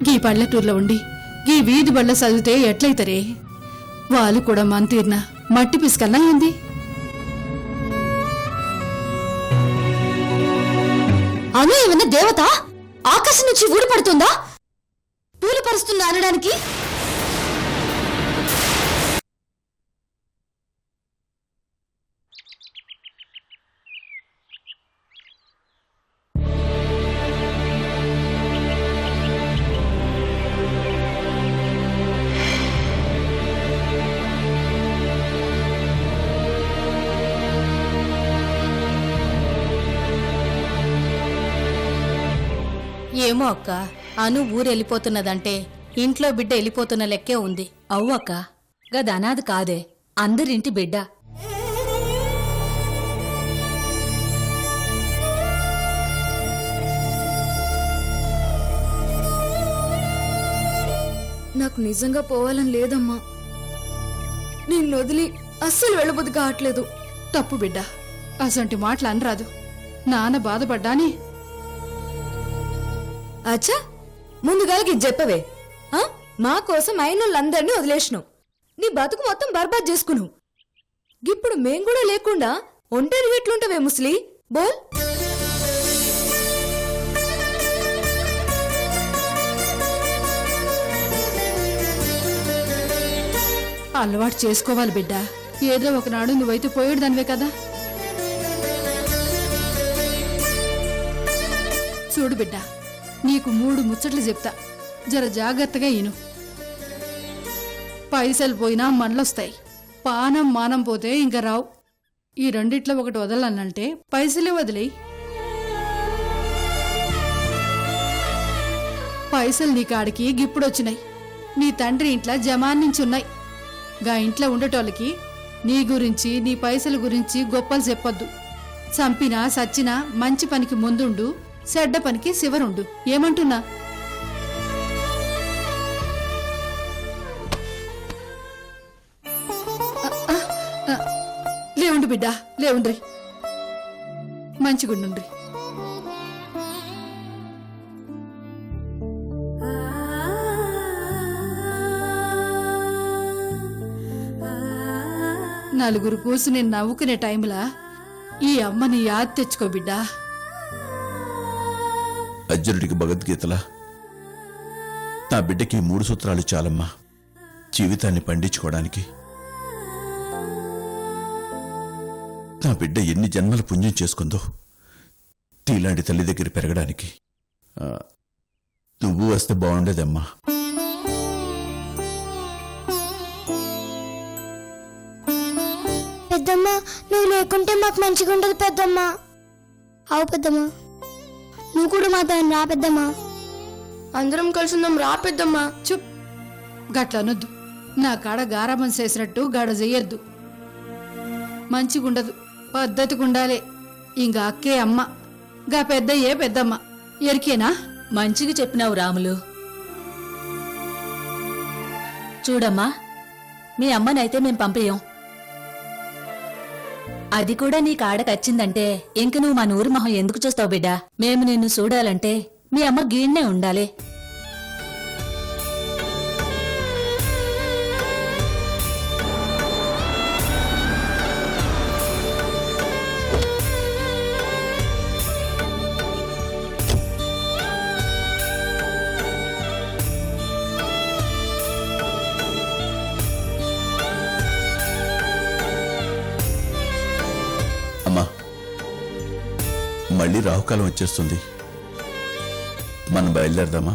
గీ పల్లెటూర్లో ఉండి గీ వీధి బళ్ళ చదివితే ఎట్లయితరే? వాళ్ళు కూడా మంతీర్న మట్టి పిసుకల్లా ఏంది? అను ఏమన్నా దేవత ఆకాశం నుంచి ఊడిపడుతుందా? పూలు పరుస్తుందా అనడానికి? ఏమో అక్క, అను ఊరెళ్ళిపోతున్నదంటే ఇంట్లో బిడ్డ వెళ్ళిపోతున్న లెక్కే ఉంది. అవ్వు అక్క, గది అనాథ కాదే, అందరింటి బిడ్డ. నాకు నిజంగా పోవాలని లేదమ్మా. నిన్ను వదిలి అస్సలు వెళ్ళబుద్ధి కావట్లేదు. తప్పు బిడ్డ, అసంటి మాటలు అనరాదు. నాన్న బాధపడ్డాని. అచ్చా, ముందుగా ఇది చెప్పవే. మా కోసం అయినోళ్ళందరినీ వదిలేసినావు. నీ బతుకు మొత్తం బర్బాద్ చేసుకున్నావు. ఇప్పుడు మేం కూడా లేకుండా ఒంటరి ఎట్లుంటావే ముసలి? బోల్. అలవాటు చేసుకోవాలి బిడ్డ. ఏదో ఒకనాడు నువ్వైతే పోయేడు దానివే కదా. చూడు బిడ్డ, నీకు 3 ముచ్చట్లు చెప్తా, జర జాగ్రత్తగా ఈను. పైసలు పోయినా మళ్ళొస్తాయి, పానం మానం పోతే ఇంక రావు. ఈ రెండిట్లో ఒకటి వదలనంటే పైసలే వదిలేయి. పైసలు నీ కాడికి గిప్పుడొచ్చినాయి. నీ తండ్రి ఇంట్లో జమాన్నించున్నాయి. గా ఇంట్లో ఉండేటోళ్ళకి నీ గురించి నీ పైసల గురించి గొప్పలు చెప్పొద్దు. చంపినా సచ్చినా మంచి పనికి ముందుండు, చెడ్డ పనికి శివరుండు. ఏమంటున్నా? లేవుండు బిడ్డ, లేవుండ్రి, మంచిగుండుండ్రి. నలుగురు కూర్చుని నవ్వుకునే టైంలా ఈ అమ్మని యాద్ తెచ్చుకో బిడ్డా. అర్జునుడికి భగవద్గీతలా నా బిడ్డకి 3 సూత్రాలు చాలమ్మా జీవితాన్ని పండించుకోవడానికి. నా బిడ్డ ఎన్ని జన్మల పుణ్యం చేసుకుందో తీలాంటి తల్లి దగ్గర పెరగడానికి. నువ్వు వస్తే బాగుండేదమ్మా. పెద్దమ్మ, నువ్వు లేకుంటే మాకు మంచిగా ఉండదు పెద్దమ్మ. అవు పెద్దమ్మ, నువ్వు కూడా మాతో రా పెద్దమ్మ. అందరం కలిసిందాం రా పెద్దమ్మా. చుప్, గట్ల అనొద్దు. నా కాడ గారాబం చేసినట్టు గాడ చెయ్యొద్దు. మంచిగుండదు, పద్ధతిగుండాలే. ఇంకా అక్కే అమ్మ, గా పెద్దయ్యే పెద్దమ్మ. ఎరికేనా? మంచిగా చెప్పినావు రాములు. చూడమ్మా, మీ అమ్మనైతే మేం పంపేయం. అది కూడా నీ కాడకచ్చిందంటే ఇంక నువ్వు మా నూరి మొహం ఎందుకు చూస్తావు బిడ్డా? మేము నిన్ను చూడాలంటే మీ అమ్మ గీడ్నే ఉండాలి. అమ్మా, మళ్ళీ రాహుకాలం వచ్చేస్తుంది. మనం బయలుదేరదామా?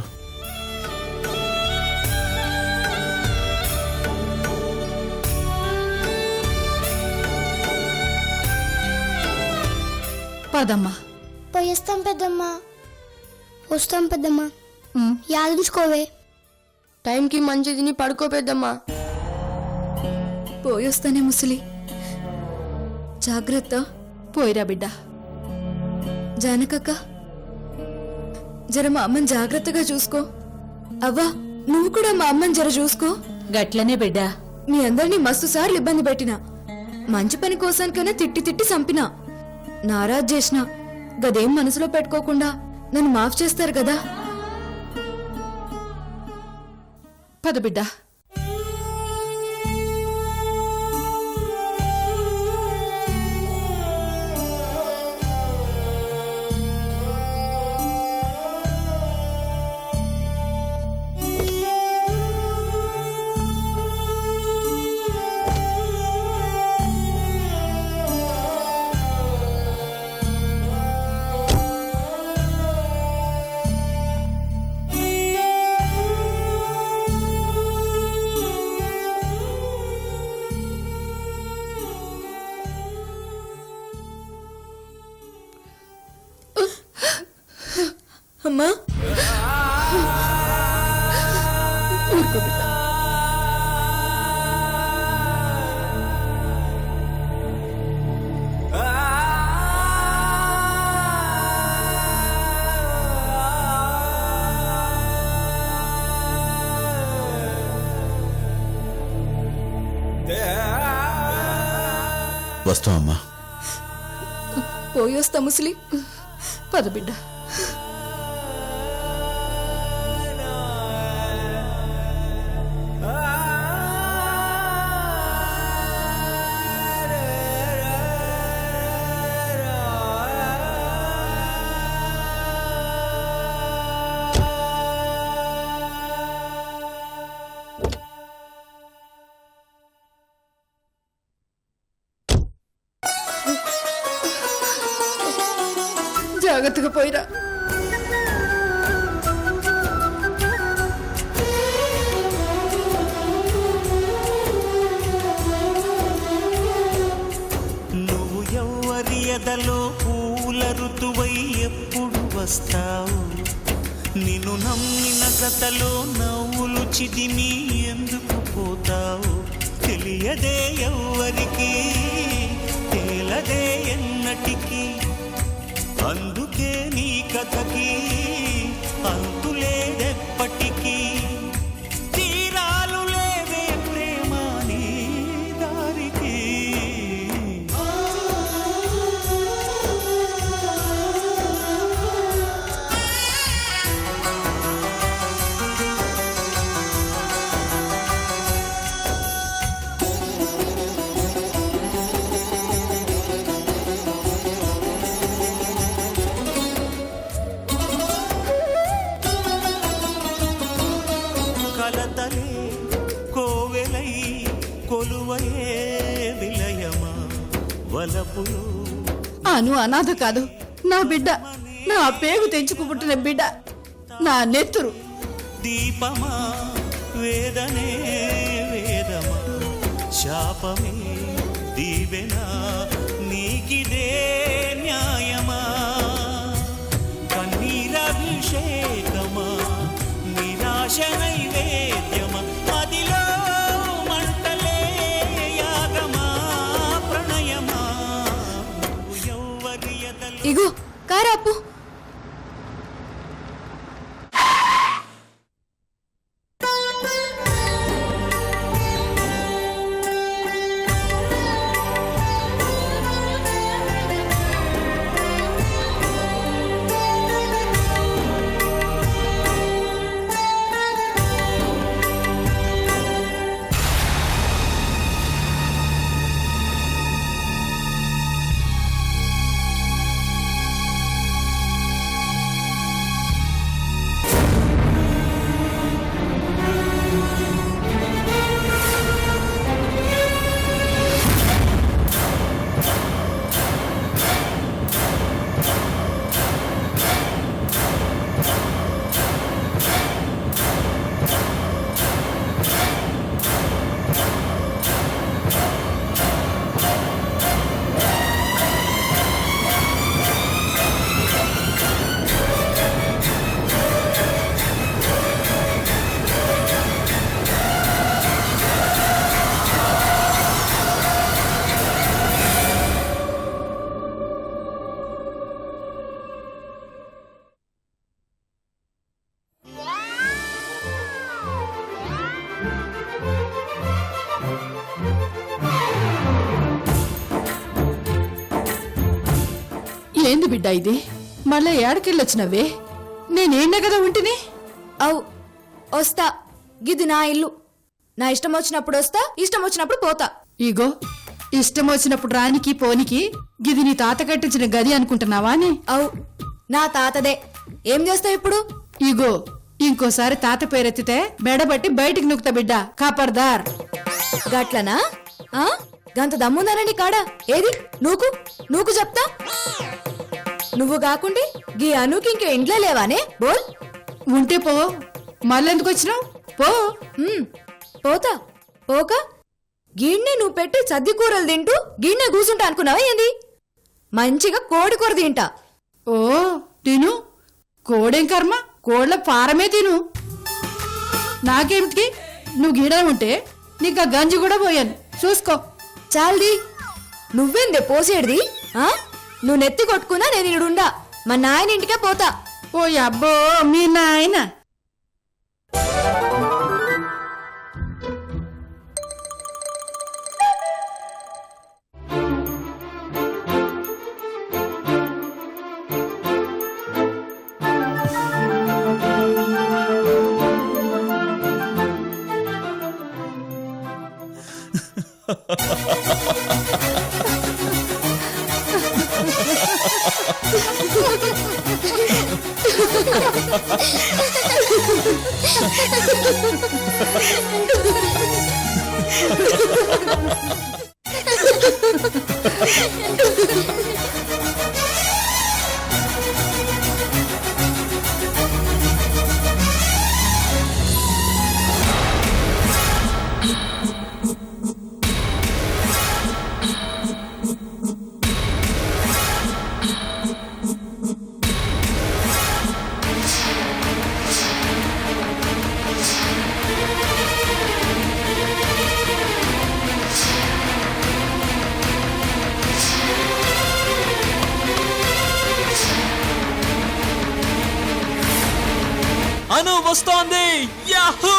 పదమ్మా. పోయేస్తాం పెద్దమ్మ. వస్తాం పెద్దమ్మ. యాదించుకోవే. టైంకి మంచి తిని పడుకో పెద్దమ్మా. పోయొస్తానే ముసలి. జాగ్రత్త. పోయిరా బిడ్డ. జానకక్క, జర మా అమ్మని జాగ్రత్తగా చూసుకో. అవ్వా, నువ్వు కూడా మా అమ్మని జర చూసుకో. గట్లనే బిడ్డా. మీ అందరినీ మస్తు సార్లు ఇబ్బంది పెట్టినా, మంచి పని కోసానికైనా తిట్టి తిట్టి చంపినా, నారాజ్ చేసినా, గదేం మనసులో పెట్టుకోకుండా నన్ను మాఫ్ చేస్తారు కదా. పద బిడ్డ. అమ్మా వస్తామమ్మా. పోయొస్తా ముసలి. పద బిడ్డ. జాగ్రత్తగా పోయిరా. నువ్వు ఎవ్వరి ఎదలో పూల ఋతువై ఎప్పుడు వస్తావు? నిన్ను నమ్మిన జతలో నవ్వులు చిదిమి ఎందుకు పోతావు? తెలియదే ఎవ్వరికి, తేలదే ఎన్నటికీ. అందుకే నీ కథకి అంతులేదెప్పటికీ. తీరాలు లేవే ప్రేమ నీ దారికి. కలతలే కోవెలై కొలువయే విలయమా వలపులు. అను అనాథ కాదు, నా బిడ్డ, నా పేగు తెంచుకుపుట్టిన బిడ్డ, నా నెత్తురు. దీపమా వేదనే వేదమా శాపమే దీవెనా నీకిదే న్యాయమా? కన్నీరభిషేకమా నిరాశ నైవేద్యమా? మదిలో మంటలే యాగమా ప్రణయమా? ఎవ్వరి ఎదలో ఇగో కారాపు. ఏంది బిడ్డ ఇది? మళ్ళా ఏడకెళ్ళొచ్చినవే? నేనేండే కదా ఉంటిని. అవు వస్తా, గిది నా ఇల్లు. నా ఇష్టం వచ్చినప్పుడు వస్తా, ఇష్టం వచ్చినప్పుడు పోతా. ఇగో ఇష్టం వచ్చినప్పుడు రానికి పోనికి గిది నీ తాత కట్టించిన గది అనుకుంటున్నావా అని? అవు, నా తాతదే. ఏం చేస్తావు ఇప్పుడు? ఇగో ఇంకోసారి తాత పేరెత్తితే బెడబట్టి బయటికి నొక్కుతా బిడ్డ, కాపర్దార్. గట్లనా? ఆ గంత దమ్ముందనండి కాడా? ఏది నూకు చెప్తా. నువ్వు కాకుంటే గీ అనుకి ఇంకే ఇంట్లో లేవానే? బోల్. ఉంటే పో, మళ్ళెందుకు వచ్చినావు? పో. పోతా. పోక గిన్నె నువ్వు పెట్టి సద్ది కూరలు తింటూ గిన్నె కూసుంటా అనుకున్నావా ఏంది? మంచిగా కోడి కూర తింటా. ఓ తిను, కోడేం కర్మ, కోడ్ల పారమే తిను. నాకేమిటికి, నువ్వు గీడ ఉంటే నీకు ఆ గంజి కూడా పోయాను, చూసుకో. చాల్ది. నువ్వేందే పోసేడిది? ఆ నువ్వు నెత్తి కొట్టుకున్నా నేను ఇడుండా. మా నాయన ఇంటికే పోతా. ఓ అబ్బో మీ నాయన. అను వస్తోంది. యాహూ!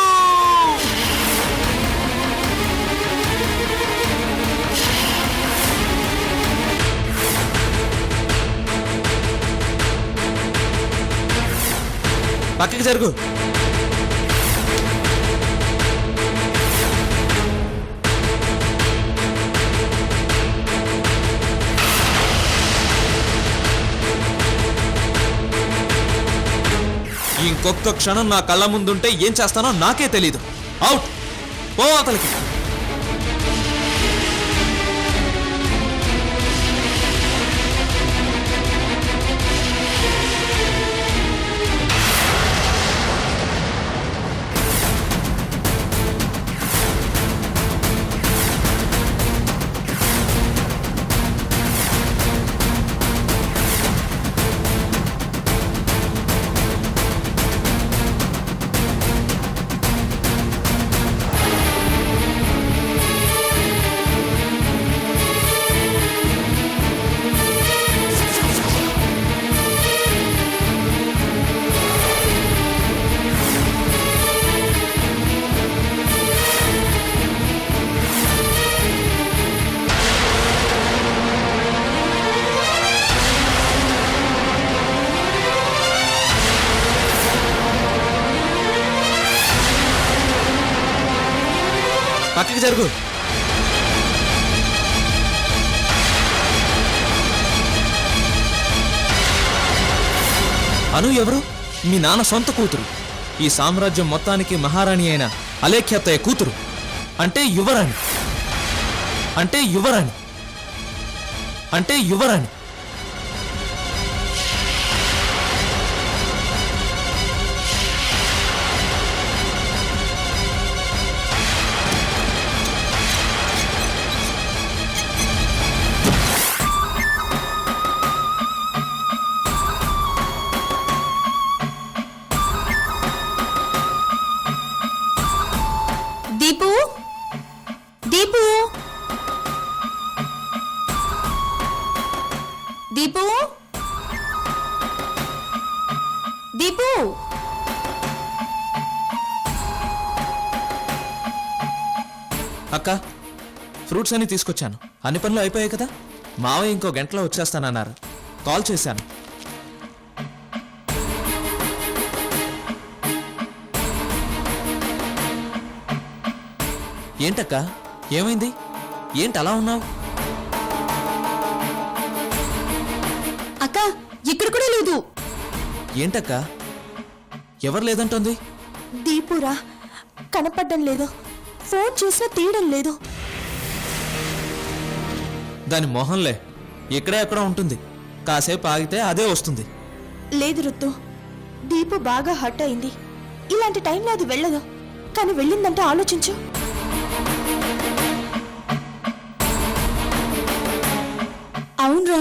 పక్కకి జరుగు. ఇంకొక క్షణం నా కళ్ళ ముందుంటే ఏం చేస్తానో నాకే తెలీదు. అవుట్. పో అతలికి. పక్కకి జరుగు. అను ఎవరు? మీ నాన్న సొంత కూతురు. ఈ సామ్రాజ్యం మొత్తానికి మహారాణి అయిన అలేఖ్యత్తయ్య కూతురు. అంటే యువరాణి. అంటే యువరాణి. అంటే యువరాణి. దీపు, దీపు, దీపు, దీపు. అక్క, ఫ్రూట్స్ అన్ని తీసుకొచ్చాను. అన్ని పనులు అయిపోయాయి కదా? మావయ్య ఇంకో గంటలో వచ్చేస్తానన్నారు. కాల్ చేశాను. ఏంటక్క ఏమైంది? ఏంటి అలా ఉన్నావు? అక్క ఇక్కడ కూడా లేదు. ఏంటక్క ఎవరు లేదంటోంది? దీపురా, కనపడ్డం లేదు. ఫోన్ చేసినా తీయడం లేదు. దాని మొహంలే ఇక్కడే ఎక్కడ ఉంటుంది. కాసేపు ఆగితే అదే వస్తుంది. లేదు రుత్తు, దీపు బాగా హర్ట్ అయింది. ఇలాంటి టైంలో అది వెళ్ళదు. కానీ వెళ్ళిందంటే ఆలోచించు. అవునరా,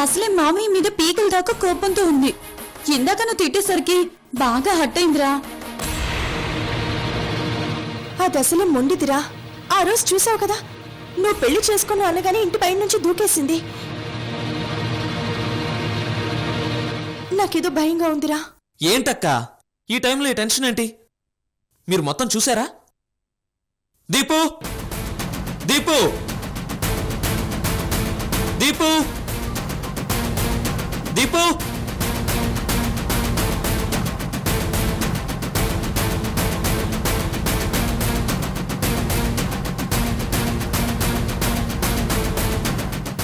అసలే మామయ్య మీద పీకల దాకా కోపంతో ఉంది. ఇందాక నువ్వు తిట్టేసరికి బాగా హర్ట్ అయిందిరా. అది అసలే మొండిదిరా. ఆ రోజు చూసావు కదా, నువ్వు పెళ్లి చేసుకున్నావు అనగానే ఇంటి పైన నుంచి దూకేసింది. నాకేదో భయంగా ఉందిరా. ఏంటక్క ఈ టైంలో ఈ టెన్షన్ ఏంటి? మీరు మొత్తం చూసారా? దీపు దీపు దీపు దీపు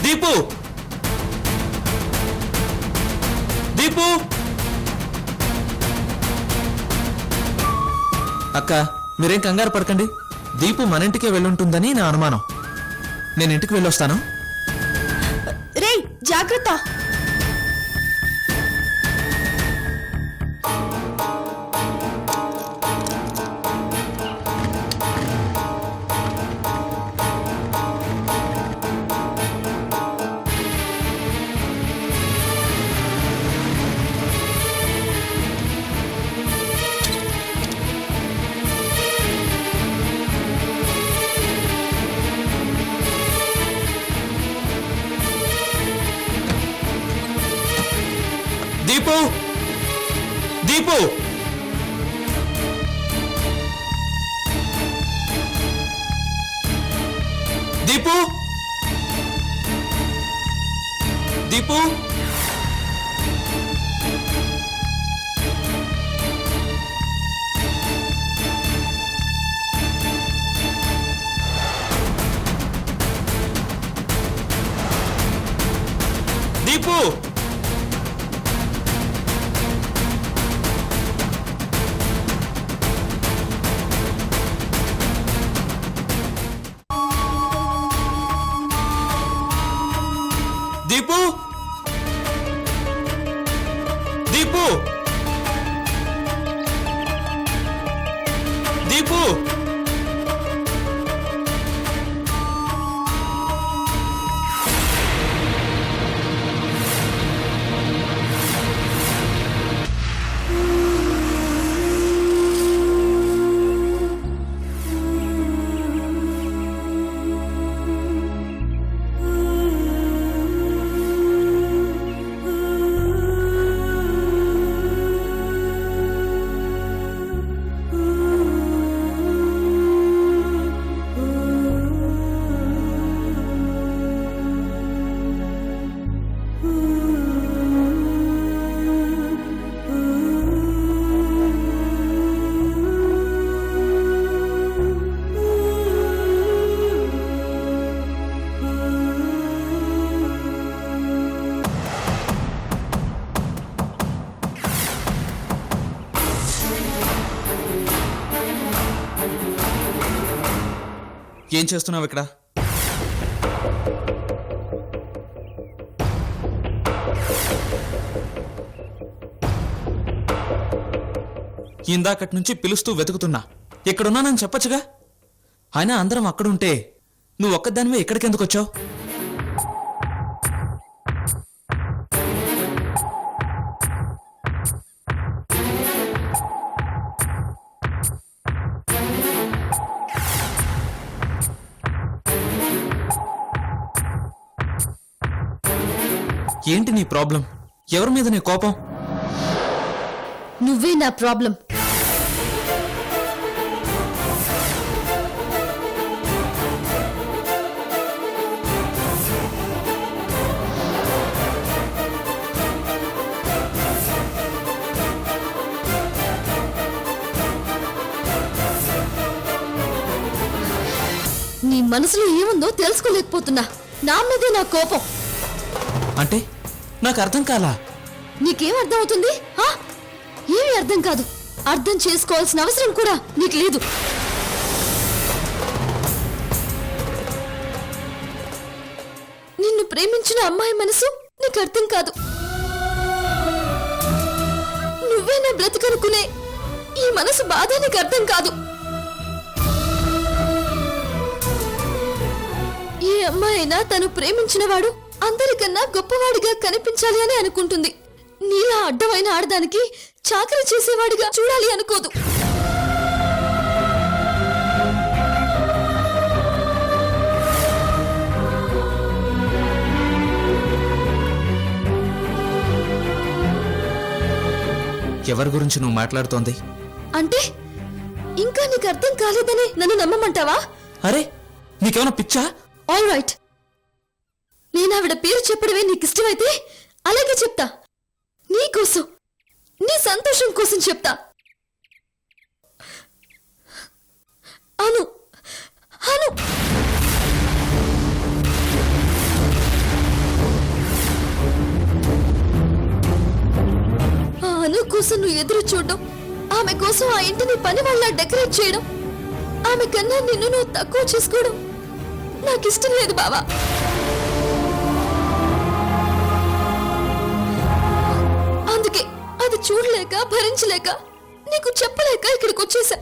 దీపు దీపు అక్క మీరేం కంగారు పడకండి. దీపు మన ఇంటికే వెళ్ళుంటుందని నా అనుమానం. నేను ఇంటికి వెళ్ళొస్తాను. రేయ్ జాగ్రత్త. దీపు దీపు దీపు దీపు దీపు దీపు దీపు దీపు ఏం చేస్తున్నావు ఇక్కడ? ఇందాకటి నుంచి పిలుస్తూ వెతుకుతున్నా. ఇక్కడున్నానని చెప్పచ్చుగా. అయినా అందరం అక్కడుంటే నువ్వు ఒక్కదానివే ఇక్కడికెందుకు వచ్చావు? ఏంటి నీ ప్రాబ్లం? ఎవరి మీద నీ కోపం? నువ్వే నా ప్రాబ్లం. నీ మనసులో ఏముందో తెలుసుకోలేకపోతున్నా. నా మీదే నా కోపం. అంటే నాకు అర్థం కాలా. నీకేం అర్థం అవుతుంది? ఏమీ అర్థం కాదు. అర్థం చేసుకోవాల్సిన అవసరం కూడా నీకు లేదు. నిన్ను ప్రేమించిన అమ్మాయి మనసు నీకు అర్థం కాదు. నువ్వే నా బ్రతుకనుకునే ఈ మనసు బాధ నీకు అర్థం కాదు. ఏ అమ్మాయి అయినా తను ప్రేమించిన వాడు అందరికన్నా గొప్పవాడిగా కనిపించాలి అని అనుకుంటుంది. నీలా అడ్డమైన ఆడదానికి చాకరీ చేసేవాడిగా చూడాలి అనుకోదు. ఎవరి గురించి నువ్వు మాట్లాడుతోంది? అంటే ఇంకా నీకు అర్థం కాలేదని నన్ను నమ్మమంటావా? అరే నీకేమైనా పిచ్చా? ఆల్ రైట్, నేను ఆవిడ పేరు చెప్పడమే నీకు ఇష్టమైతే అలాగే చెప్తా. నీ కోసం, నీ సంతోషం కోసం చెప్తా. అను అను ఆ అను కోసం నువ్వు ఎదురు చూడడం, ఆమె కోసం ఆ ఇంటిని పని వాళ్ళ డెకరేట్ చేయడం, ఆమె కన్నా నిన్ను నువ్వు తక్కువ చేసుకోవడం నాకు ఇష్టం లేదు బావా. అందుకే అది చూడలేక భరించలేక నీకు చెప్పలేక ఇక్కడికి వచ్చేసా.